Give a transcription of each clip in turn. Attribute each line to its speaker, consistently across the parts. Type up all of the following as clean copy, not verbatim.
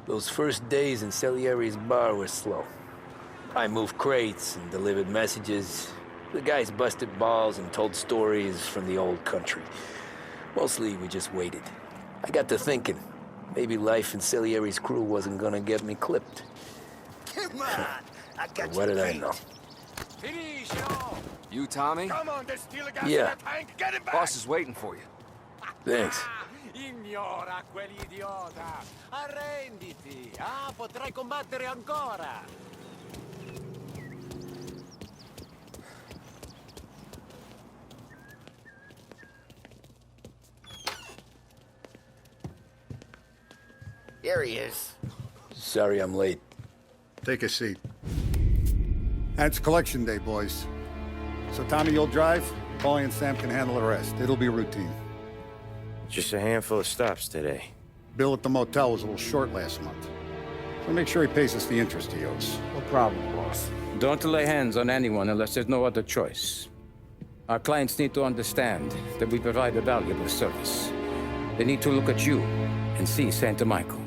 Speaker 1: Those first days in Salieri's bar were slow. I moved crates and delivered messages. The guys busted balls and told stories from the old country. Mostly, we just waited. I got to thinking, maybe life in Salieri's crew wasn't gonna get me clipped.
Speaker 2: Come on, I got
Speaker 1: What
Speaker 2: you
Speaker 1: did I
Speaker 2: beat.
Speaker 1: know?
Speaker 3: You, Tommy?
Speaker 2: Come on, there's steel gas
Speaker 1: Yeah.
Speaker 2: in the tank. Get him back.
Speaker 3: Boss is waiting for you.
Speaker 1: Thanks.
Speaker 4: Ignora quell'idiota! Arrenditi! Ah, potrai combattere ancora!
Speaker 2: Here he is.
Speaker 1: Sorry I'm late.
Speaker 5: Take a seat. And it's collection day, boys. So Tommy, you'll drive. Paulie and Sam can handle the rest. It'll be routine.
Speaker 6: Just a handful of stops today.
Speaker 5: Bill at the motel was a little short last month. So make sure he pays us the interest he owes.
Speaker 6: No problem, boss. Don't lay hands on anyone unless there's no other choice. Our clients need to understand that we provide a valuable service. They need to look at you and see Santa Michael.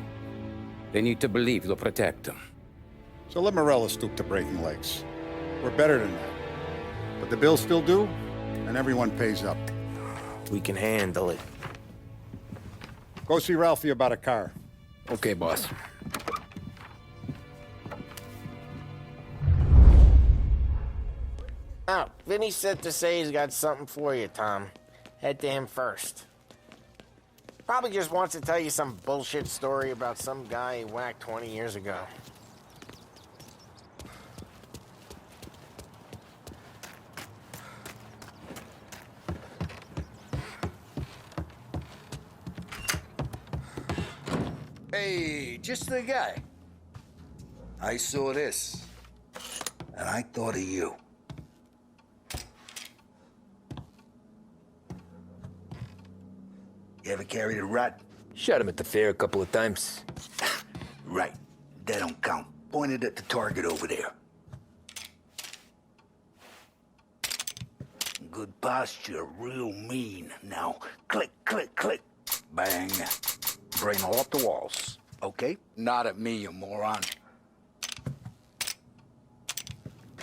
Speaker 6: They need to believe you'll protect them.
Speaker 5: So let Morella stoop to breaking legs. We're better than that. But the bills still due, and everyone pays up.
Speaker 6: We can handle it.
Speaker 5: Go see Ralphie about a car.
Speaker 1: Okay, boss.
Speaker 2: Oh, Vinny said to say he's got something for you, Tom. Head to him first. Probably just wants to tell you some bullshit story about some guy he whacked 20 years ago.
Speaker 7: Hey, just the guy. I saw this, and I thought of you. You ever carried a rat?
Speaker 1: Shot him at the fair a couple of times.
Speaker 7: Right. That don't count. Pointed at the target over there. Good posture, real mean. Now, click, click, click. Bang. Brain all off the walls. Okay? Not at me, you moron.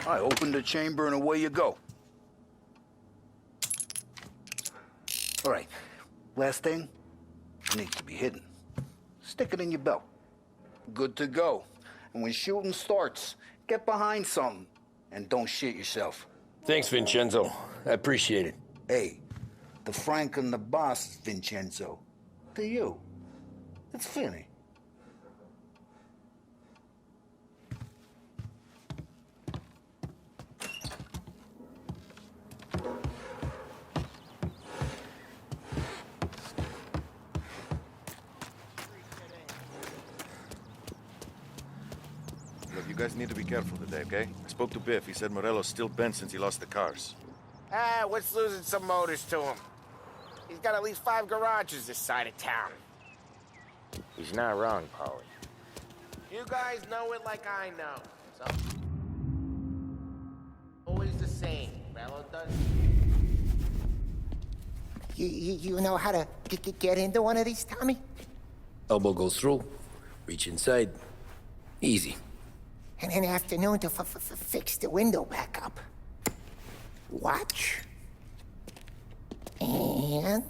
Speaker 7: I open the chamber and away you go. All right. Last thing, needs to be hidden. Stick it in your belt. Good to go. And when shooting starts, get behind something and don't shit yourself.
Speaker 1: Thanks, Vincenzo. I appreciate it.
Speaker 7: Hey, the Frank and the boss, Vincenzo. To you. It's Finny.
Speaker 8: Look, you guys need to be careful today, okay? I spoke to Biff. He said Morello's still bent since he lost the cars.
Speaker 2: Ah, what's losing some motors to him? He's got at least 5 garages this side of town. He's not wrong, Paulie. You guys know it like I know, so... Always the same, Bello does.
Speaker 9: You know how to get into one of these, Tommy?
Speaker 1: Elbow goes through, reach inside. Easy.
Speaker 9: And in the afternoon to fix the window back up. Watch. And...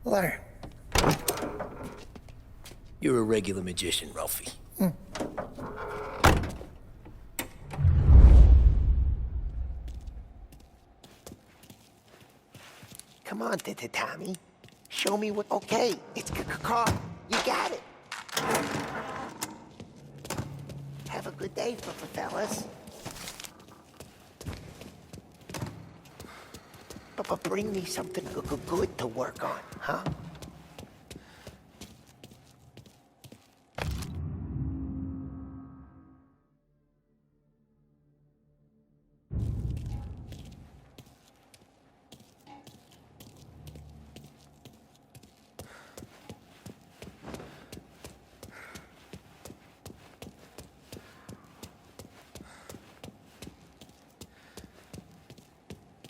Speaker 9: learn.
Speaker 1: You're a regular magician, Ralphie.
Speaker 9: Come on, Tommy. Show me what... Okay, it's caught. You got it. Have a good day, fellas. But bring me something good to work on, huh?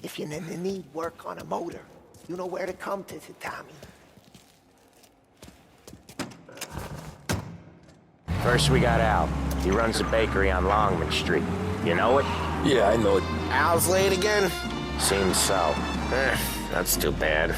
Speaker 9: If you need work on a motor, you know where to come to, Tommy.
Speaker 2: First we got Al. He runs a bakery on Longman Street. You know it?
Speaker 1: Yeah, I know it.
Speaker 2: Al's late again? Seems so. That's too bad.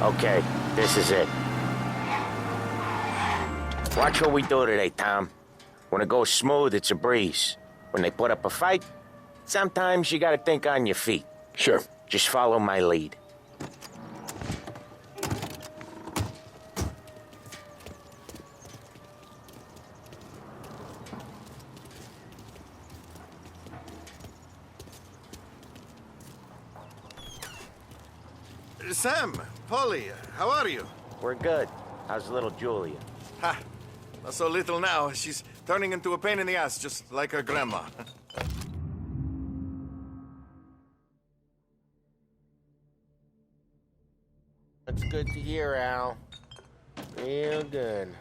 Speaker 2: Okay, this is it. Watch what we do today, Tom. When it goes smooth, it's a breeze. When they put up a fight, sometimes you gotta think on your feet.
Speaker 1: Sure.
Speaker 2: Just follow my lead.
Speaker 8: Sam, Polly, how are you?
Speaker 2: We're good. How's little Julia?
Speaker 8: Ha! Not so little now. She's turning into a pain in the ass, just like her grandma.
Speaker 2: That's good to hear, Al. Real good.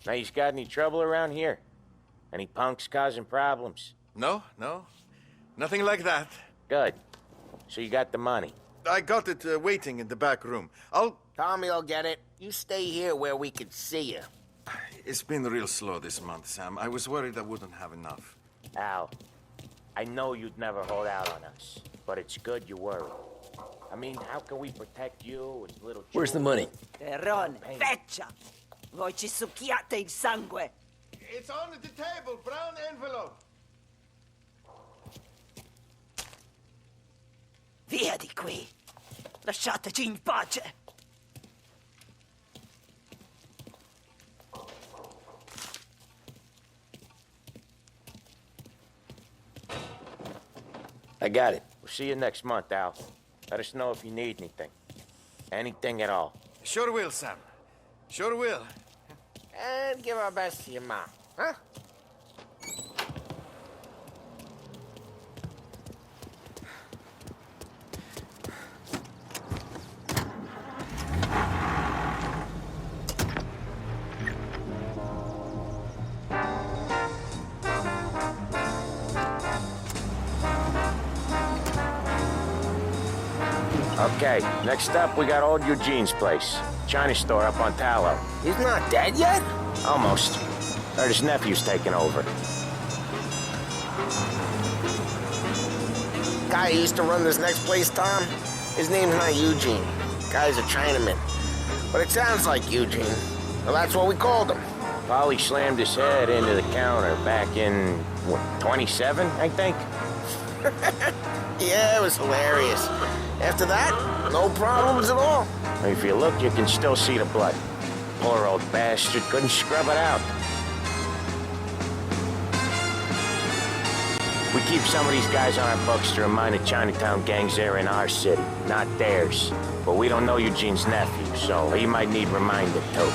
Speaker 2: Now, you got any trouble around here? Any punks causing problems?
Speaker 8: No, no. Nothing like that.
Speaker 2: Good. So you got the money?
Speaker 8: I got it waiting in the back room.
Speaker 2: Tommy'll get it. You stay here where we can see you.
Speaker 8: It's been real slow this month, Sam. I was worried I wouldn't have enough.
Speaker 2: Al, I know you'd never hold out on us, but it's good you worry. I mean, how can we protect you and little
Speaker 1: Where's the money?
Speaker 3: Terrone, feccia! Voi ci succhiate il sangue!
Speaker 8: It's on the table, brown envelope.
Speaker 3: Via di qui! Lasciateci in pace!
Speaker 1: I got it.
Speaker 2: We'll see you next month, Al. Let us know if you need anything. Anything at all.
Speaker 8: Sure will, Sam. Sure will.
Speaker 2: And give our best to your mom, huh? Okay, next up, we got old Eugene's place. China store up on Tallow.
Speaker 1: He's not dead yet?
Speaker 2: Almost. Heard his nephew's taking over.
Speaker 10: Guy who used to run this next place, Tom, his name's not Eugene. Guy's a Chinaman. But it sounds like Eugene. Well, that's what we called him.
Speaker 2: Polly slammed his head into the counter back in, what, 27, I think?
Speaker 10: Yeah, it was hilarious. After that, no problems at all.
Speaker 2: If you look, you can still see the blood. Poor old bastard couldn't scrub it out. We keep some of these guys on our books to remind the Chinatown gangs they're in our city, not theirs. But we don't know Eugene's nephew, so he might need reminded too.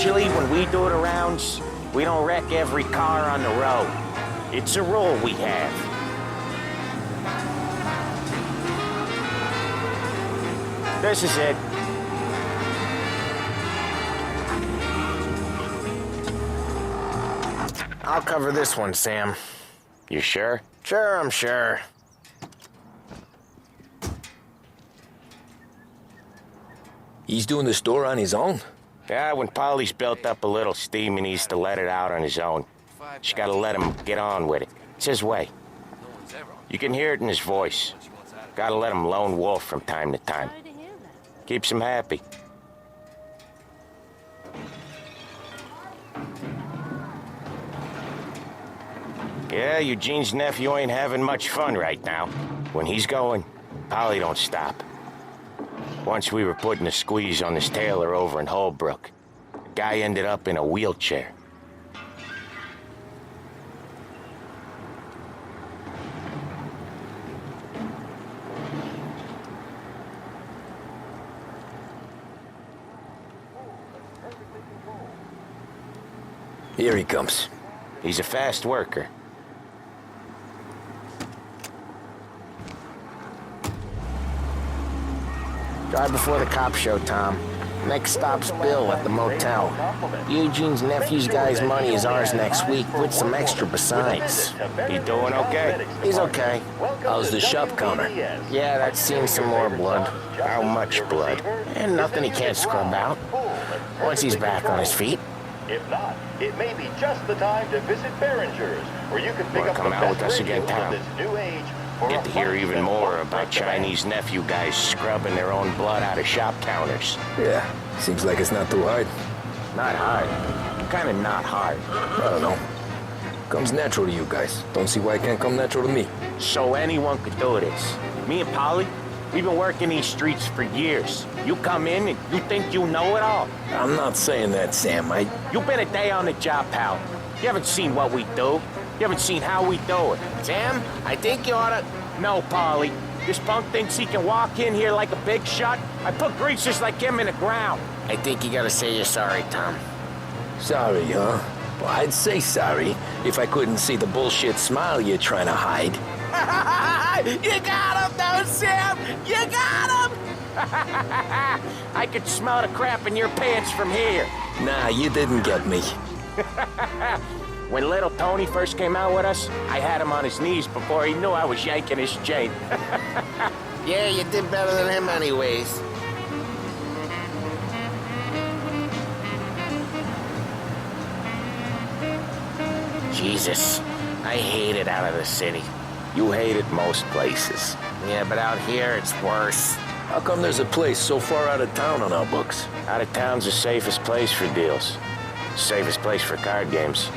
Speaker 2: Usually when we do the rounds, we don't wreck every car on the road. It's a rule we have. This is it.
Speaker 10: I'll cover this one, Sam.
Speaker 2: You sure?
Speaker 10: Sure, I'm sure.
Speaker 1: He's doing the store on his own?
Speaker 2: Yeah, when Polly's built up a little steam, he needs to let it out on his own. Just gotta let him get on with it. It's his way. You can hear it in his voice. Gotta let him lone wolf from time to time. Keeps him happy. Yeah, Eugene's nephew ain't having much fun right now. When he's going, Polly don't stop. Once we were putting a squeeze on this tailor over in Holbrook. The guy ended up in a wheelchair.
Speaker 1: Here he comes.
Speaker 2: He's a fast worker.
Speaker 10: Drive before the cops show, Tom. Next stop's Bill at the motel. Eugene's nephew's guy's money is ours next week, with some extra besides.
Speaker 2: He doing okay?
Speaker 10: He's okay.
Speaker 1: How's the shop counter?
Speaker 10: Yeah, that's seen some more blood.
Speaker 2: How much blood?
Speaker 10: And nothing he can't scrub out. Once he's back on his feet.
Speaker 11: If not, it may be just the time to visit Behringer's, where you can pick
Speaker 2: Wanna
Speaker 11: up
Speaker 2: come
Speaker 11: the
Speaker 2: out
Speaker 11: best
Speaker 2: with us again,
Speaker 11: radios
Speaker 2: Tom?
Speaker 11: of this new age. For
Speaker 2: Get to
Speaker 11: a
Speaker 2: hear even
Speaker 11: 5%
Speaker 2: more
Speaker 11: off
Speaker 2: about
Speaker 11: recommend.
Speaker 2: Chinese nephew guys scrubbing their own blood out of shop counters.
Speaker 1: Yeah, seems like it's not too hard.
Speaker 2: Not hard. Kinda not hard.
Speaker 1: I don't know. Comes natural to you guys. Don't see why it can't come natural to me.
Speaker 2: So anyone could do this. Me and Polly, we've been working these streets for years. You come in and you think you know it all.
Speaker 1: I'm not saying that, Sam.
Speaker 2: You've been a day on the job, pal. You haven't seen what we do. You haven't seen how we do it.
Speaker 10: Sam, I think you oughta...
Speaker 2: No, Polly. This punk thinks he can walk in here like a big shot. I put greasers like him in the ground.
Speaker 10: I think you gotta say you're sorry, Tom.
Speaker 1: Sorry, huh? Well, I'd say sorry if I couldn't see the bullshit smile you're trying to hide.
Speaker 2: You got him, though, Sam! You got him! I could smell the crap in your pants from here.
Speaker 1: Nah, you didn't get me.
Speaker 2: When little Tony first came out with us, I had him on his knees before he knew I was yanking his chain.
Speaker 10: Yeah, you did better than him anyways. Jesus, I hate it out of the city.
Speaker 2: You hate it most places.
Speaker 10: Yeah, but out here, it's worse.
Speaker 1: How come there's a place so far out of town on our books?
Speaker 2: Out of town's the safest place for deals. Safest place for card games.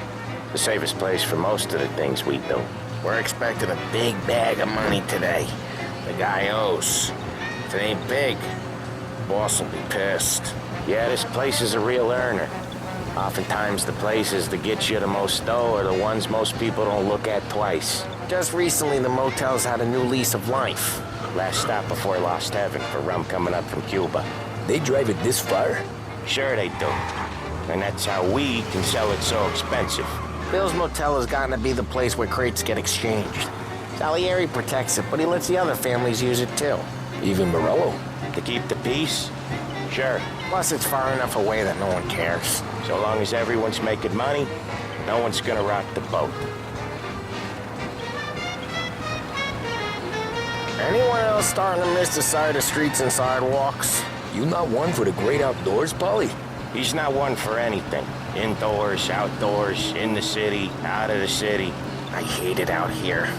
Speaker 2: The safest place for most of the things we do.
Speaker 10: We're expecting a big bag of money today. The guy owes. If it ain't big, boss will be pissed.
Speaker 2: Yeah, this place is a real earner. Oftentimes the places that get you the most dough are the ones most people don't look at twice.
Speaker 10: Just recently, the motel's had a new lease of life.
Speaker 2: Last stop before Lost Heaven for rum coming up from Cuba.
Speaker 1: They drive it this far?
Speaker 2: Sure they do. And that's how we can sell it so expensive.
Speaker 10: Bill's Motel has gotten to be the place where crates get exchanged. Salieri protects it, but he lets the other families use it too.
Speaker 1: Even Morello?
Speaker 2: To keep the peace? Sure.
Speaker 10: Plus, it's far enough away that no one cares.
Speaker 2: So long as everyone's making money, no one's gonna rock the boat.
Speaker 10: Anyone else starting to miss the side of streets and sidewalks?
Speaker 1: You not one for the great outdoors, Polly?
Speaker 2: He's not one for anything. Indoors, outdoors, in the city, out of the city.
Speaker 10: I hate it out here.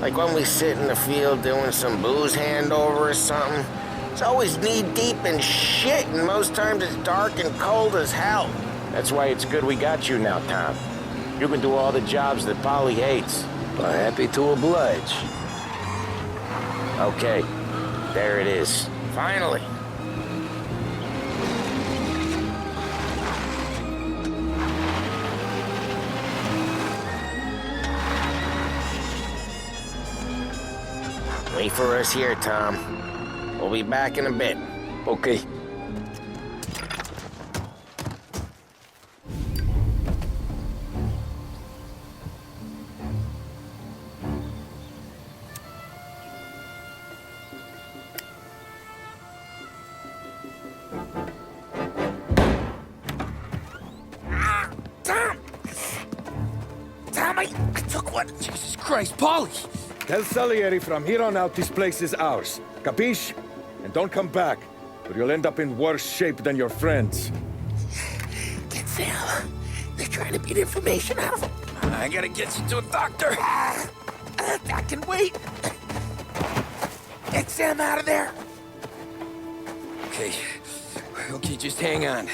Speaker 10: Like when we sit in the field doing some booze handover or something. It's always knee-deep in shit, and most times it's dark and cold as hell.
Speaker 2: That's why it's good we got you now, Tom. You can do all the jobs that Polly hates.
Speaker 1: Well, happy to oblige.
Speaker 2: Okay, there it is.
Speaker 10: Finally. Wait for us here, Tom. We'll be back in a bit.
Speaker 1: Okay. Jesus Christ, Polly!
Speaker 12: Tell Salieri from here on out this place is ours. Capiche? And don't come back, or you'll end up in worse shape than your friends.
Speaker 9: Get Sam. They're trying to beat information out of him.
Speaker 1: I gotta get you to a doctor.
Speaker 9: I can wait. Get Sam out of there.
Speaker 1: Okay. Okay, just hang on.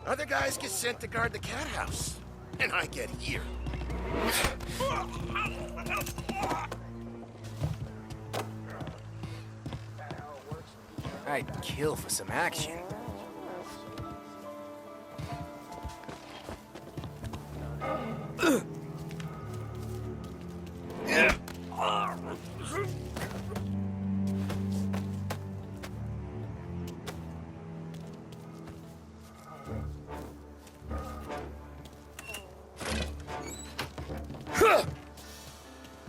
Speaker 2: Other guys get sent to guard the cat house, and I get here.
Speaker 1: I'd kill for some action.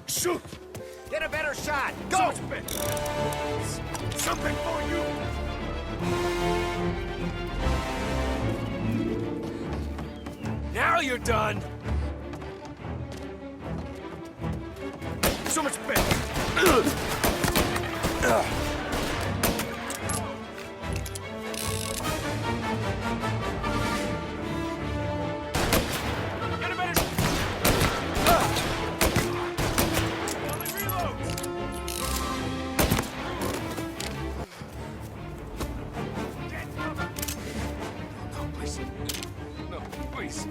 Speaker 2: Shoot!
Speaker 4: Get a better shot!
Speaker 2: Go! Something for you!
Speaker 1: Now you're done!
Speaker 2: So much better!
Speaker 4: Get a better
Speaker 1: No, please.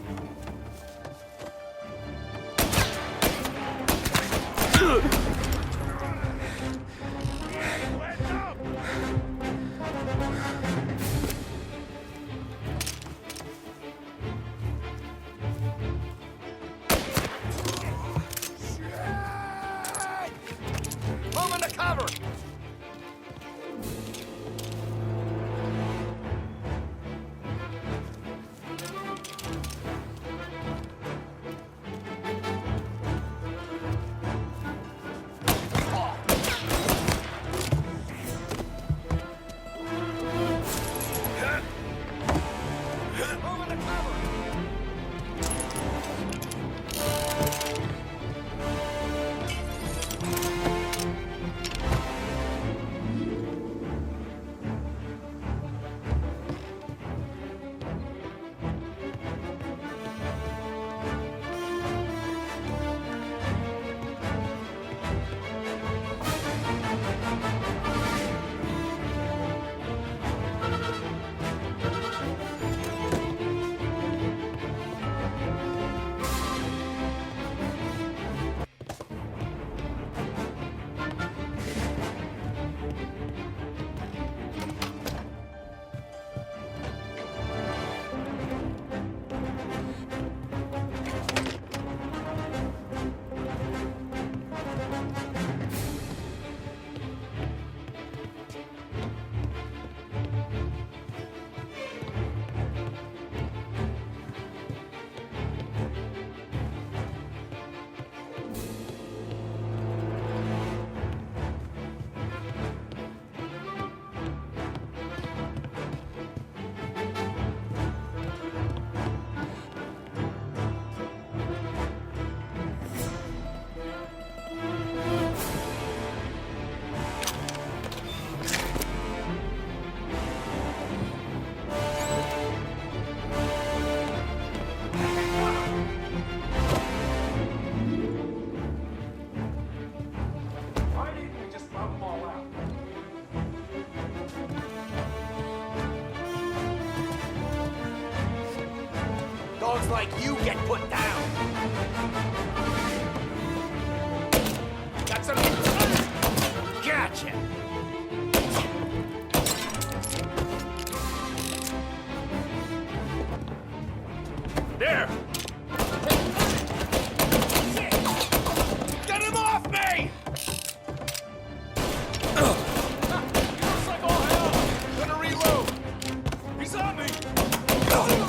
Speaker 4: Move into cover! Dogs like you get put down. Got some... Gotcha! There! Get him off me! He looks like all hell! Gonna reload! He's on me! Oh, no.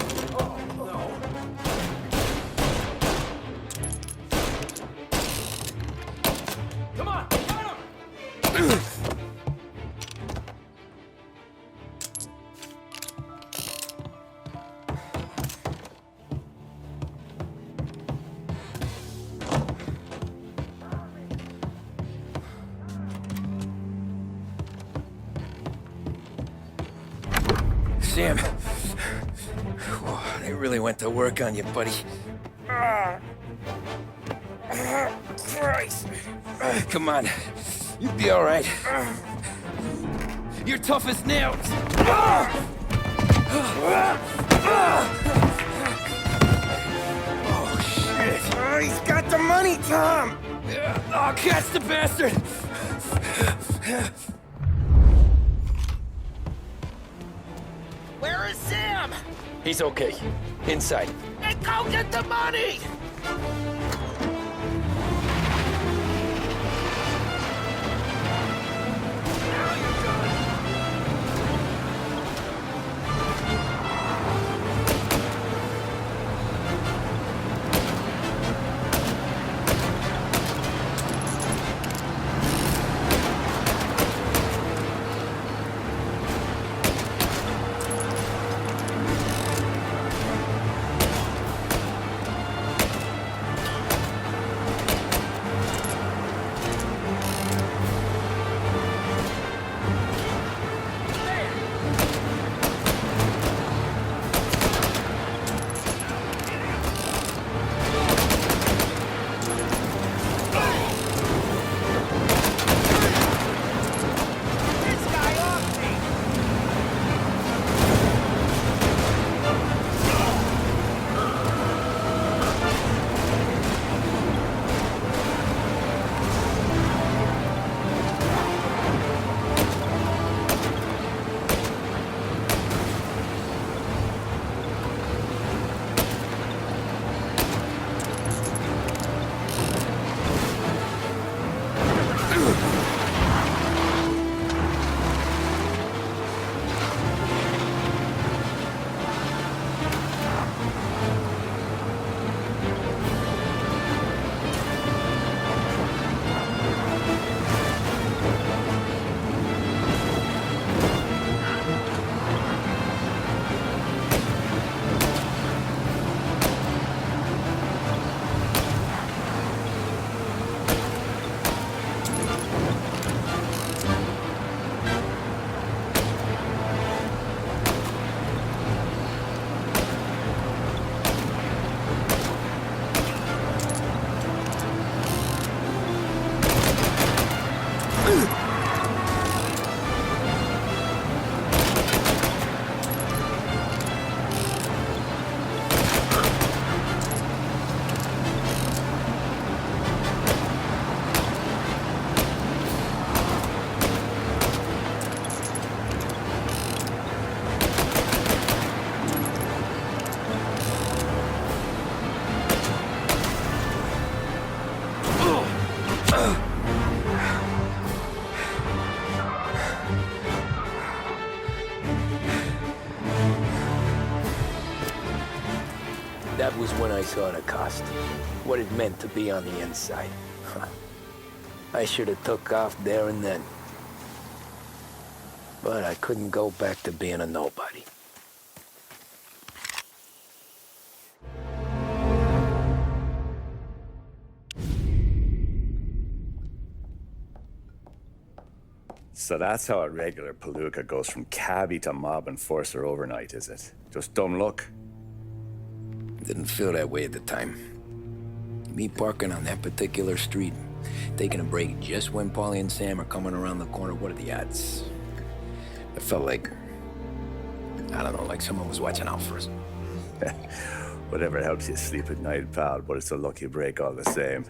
Speaker 1: Sam, they really went to work on you, buddy. Christ. Come on, you'll be all right. You're tough as nails. Oh, shit.
Speaker 10: Oh, he's got the money, Tom!
Speaker 1: Oh, catch the bastard!
Speaker 10: Where is Sam?
Speaker 1: He's okay. Inside.
Speaker 10: And go get the money!
Speaker 1: That was when I saw the cost. What it meant to be on the inside. I should have took off there and then. But I couldn't go back to being a nobody.
Speaker 13: So that's how a regular palooka goes from cabbie to mob enforcer overnight, is it? Just dumb luck?
Speaker 1: Didn't feel that way at the time. Me parking on that particular street, taking a break just when Paulie and Sam are coming around the corner, what are the odds? It felt like, I don't know, like someone was watching out for us.
Speaker 13: Whatever helps you sleep at night, pal, but it's a lucky break all the same.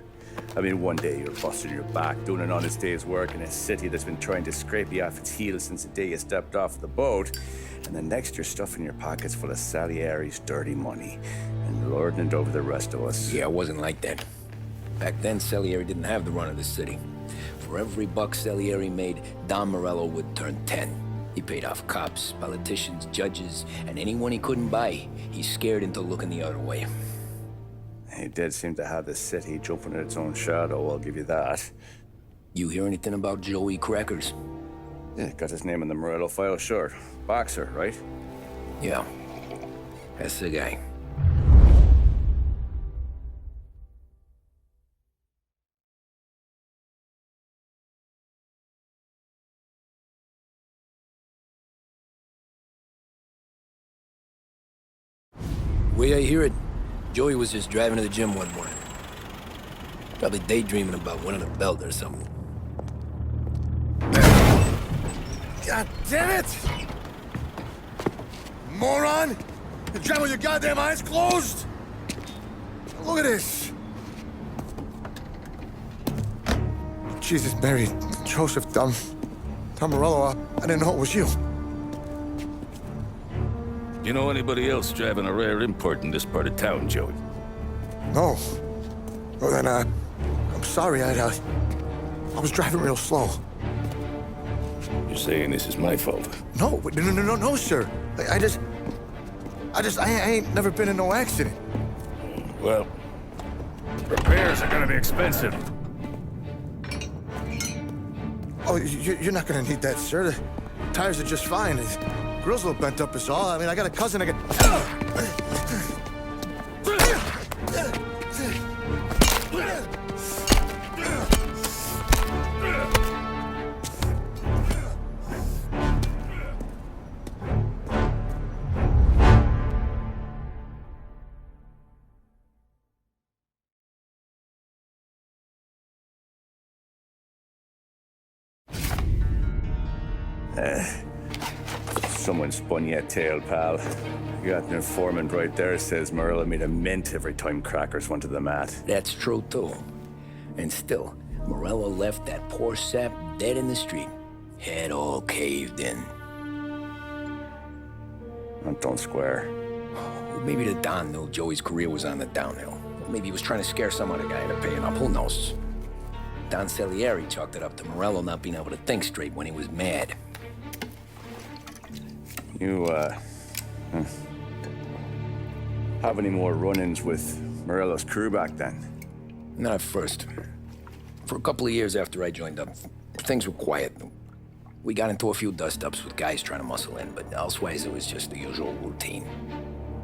Speaker 13: I mean, one day you're busting your back, doing an honest day's work in a city that's been trying to scrape you off its heels since the day you stepped off the boat, and the next you're stuffing your pockets full of Salieri's dirty money and lording it over the rest of us.
Speaker 1: Yeah, it wasn't like that. Back then, Salieri didn't have the run of the city. For every buck Salieri made, Don Morello would turn 10. He paid off cops, politicians, judges, and anyone he couldn't buy, he scared into looking the other way.
Speaker 13: He did seem to have the city jumping at its own shadow, I'll give you that.
Speaker 1: You hear anything about Joey Crackers?
Speaker 13: Yeah, got his name in the Morello file, sure. Boxer, right?
Speaker 1: Yeah. That's the guy. The way I hear it, Joey was just driving to the gym one morning. Probably daydreaming about winning a belt or something.
Speaker 12: God damn it! Moron! You're driving with your goddamn eyes closed? Look at this! Jesus, Mary, Joseph, Tom Morello, I didn't know it was you.
Speaker 4: You know anybody else driving a rare import in this part of town, Joey?
Speaker 12: No. Well, then, I'm sorry, I was driving real slow.
Speaker 4: You're saying this is my fault?
Speaker 12: No, sir. I ain't never been in no accident.
Speaker 4: Well, repairs are gonna be expensive.
Speaker 12: Oh, you're not gonna need that, sir. The tires are just fine. The grill's a little bent up is all. I mean, I got a cousin I can...
Speaker 13: Someone spun you a tail, pal. You got an informant right there says Morello made a mint every time Crackers went to the mat.
Speaker 1: That's true, too. And still, Morello left that poor sap dead in the street. Head all caved in.
Speaker 13: That don't square.
Speaker 1: Well, maybe the Don knew Joey's career was on the downhill. Or maybe he was trying to scare some other guy into paying up. Who knows? Don Salieri chalked it up to Morello not being able to think straight when he was mad.
Speaker 13: You, have any more run-ins with Morello's crew back then?
Speaker 1: Not at first. For a couple of years after I joined up, things were quiet. We got into a few dust-ups with guys trying to muscle in, but elsewise it was just the usual routine.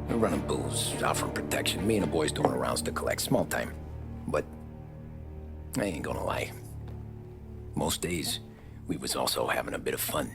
Speaker 1: We're running booze, offering protection, me and the boys doing rounds to collect, small time. But I ain't gonna lie. Most days, we was also having a bit of fun.